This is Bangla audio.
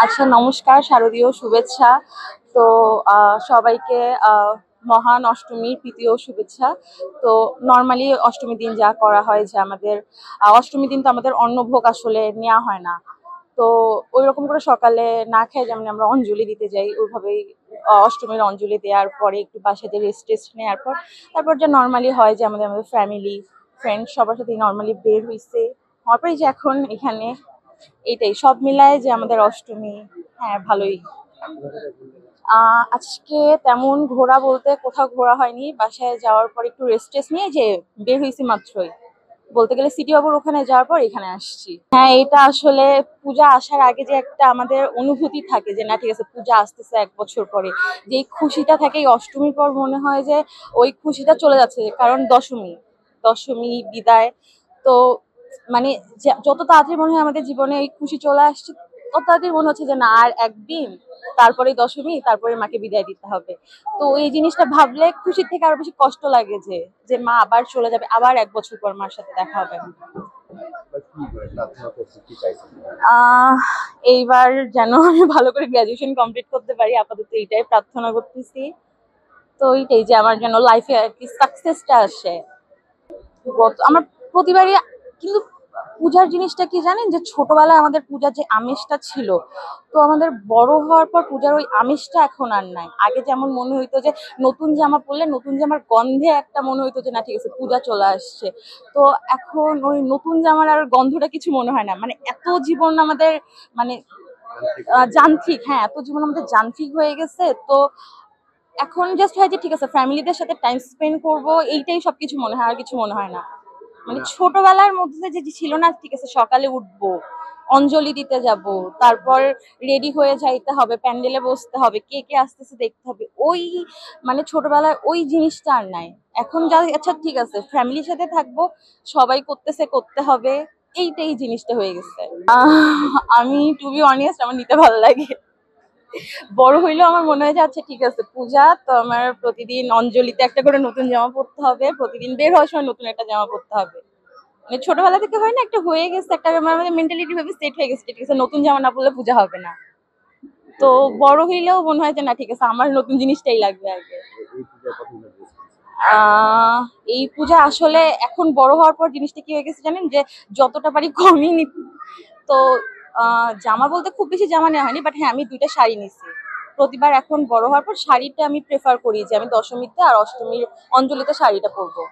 আচ্ছা, নমস্কার, শারদীয় শুভেচ্ছা। তো সবাইকে মহান অষ্টমীর প্রীতীয় শুভেচ্ছা। তো নর্মালি অষ্টমীর দিন যা করা হয় যে আমাদের অষ্টমীর দিন তো আমাদের অন্নভোগ আসলে নেওয়া হয় না। তো ওই রকম করে সকালে না খেয়ে যেমন আমরা অঞ্জলি দিতে যাই, ওইভাবেই অষ্টমীর অঞ্জলি দেওয়ার পরে একটু বাসাতে রেস্ট টেস্ট নেওয়ার পর তারপর যে নর্মালি হয় যে আমাদের আমাদের ফ্যামিলি ফ্রেন্ড সবার সাথে নর্মালি বের হইছে হওয়ার পরে যে এখন এখানে এইটাই সব মিলায় যে আমাদের অষ্টমী। হ্যাঁ, ভালোই। আজকে তেমন ঘোরা বলতে কোথাও ঘোরা হয়নি, বাসায় যাওয়ার পর একটু রেস্ট টেস্ট নিয়ে যে বের হয়েছি মাত্রই, বলতে গেলে সিটি বাবুর ওখানে যাওয়ার পর এখানে আসছি। হ্যাঁ, এটা আসলে পূজা আসার আগে যে একটা আমাদের অনুভূতি থাকে যে না ঠিক আছে পূজা আসতেছে 1 বছর পরে, যে এই খুশিটা থাকে এই অষ্টমীর পর মনে হয় যে ওই খুশিটা চলে যাচ্ছে, কারণ দশমী দশমী বিদায়। তো মানে যত তাড়াতাড়ি মনে হয় আমাদের জীবনে এই খুশি চলে আসছে, তত তাড়াতাড়ি মনে হচ্ছে যে না আর একদিন, তারপরে দশমী, তারপরে মাকে বিদায় দিতে হবে। তো এই জিনিসটা ভাবলে খুশির থেকে আরো বেশি কষ্ট লাগে যে যে মা আবার চলে যাবে, আবার 1 বছর পর মার সাথে দেখা হবে। আহ এইবার যেন আমি ভালো করে গ্রাজুয়েশন কমপ্লিট করতে পারি, আপাতত এইটাই প্রার্থনা করতেছি। তো এইটাই যে আমার যেন লাইফে আর কি সাকসেসটা আসে। আমার প্রতিবারই কিন্তু পূজার জিনিসটা কি জানেন, যে ছোটবেলায় আমাদের পূজার যে আমেজটা ছিল, তো আমাদের বড় হওয়ার পর পূজার ওই আমেজটা এখন আর নাই। আগে যেমন মনে হইতো যে নতুন জামা পরলে নতুন জামার গন্ধে একটা মনে হইতো যে না ঠিক আছে পূজা চলে আসছে। তো এখন ওই নতুন জামার আর গন্ধটা কিছু মনে হয় না, মানে এত জীবন আমাদের মানে যান্ত্রিক, হ্যাঁ এত জীবন আমাদের যান্ত্রিক হয়ে গেছে। তো এখন জাস্ট হয় যে ঠিক আছে ফ্যামিলিদের সাথে টাইম স্পেন্ড করব, এইটাই সবকিছু মনে হয়, আর কিছু মনে হয় না। মানে ছোটবেলার মধ্যে যে ছিল না ঠিক আছে সকালে উঠবো, অঞ্জলি দিতে যাব, তারপর রেডি হয়ে যাইতে হবে, প্যান্ডেলে বসতে হবে, কে কে আসতেছে দেখতে হবে, ওই মানে ছোটবেলার ওই জিনিসটা আর নাই। এখন যা আচ্ছা ঠিক আছে ফ্যামিলির সাথে থাকবো, সবাই করতেছে করতে হবে, এইটাই জিনিসটা হয়ে গেছে। আমি টু বি অনেস্ট আমার নিতে ভালো লাগে। বড় হইলেও আমার মনে হয় যে আচ্ছা ঠিক আছে পূজা তো আমার প্রতিদিন অঞ্জলিতে একটা করে নতুন জামা পরতে হবে, প্রতিদিন বের হওয়ার সময় নতুন একটা জামা পরতে হবে। মানে ছোটবেলা থেকে হয় না একটা হয়ে গেছে, একটা আমাদের মেন্টালিটি ভাবে সেট হয়ে গেছে, ঠিক আছে নতুন জামা না পরলে পূজা হবে না। তো বড় হইলেও মনে হয় যে না ঠিক আছে আমার নতুন জিনিসটাই লাগবে আগে। আহ এই পূজা আসলে এখন বড় হওয়ার পর জিনিসটা কি হয়ে গেছে জানেন, যে যতটা পারি কমই নি। তো জামা বলতে খুব বেশি জামা নেওয়া হয়নি, বাট হ্যাঁ আমি 2টা শাড়ি নিছি। প্রতিবার এখন বড় হওয়ার পর শাড়িটা আমি প্রেফার করি যে আমি দশমীতে আর অষ্টমীর অঞ্জলিতে শাড়িটা পরবো।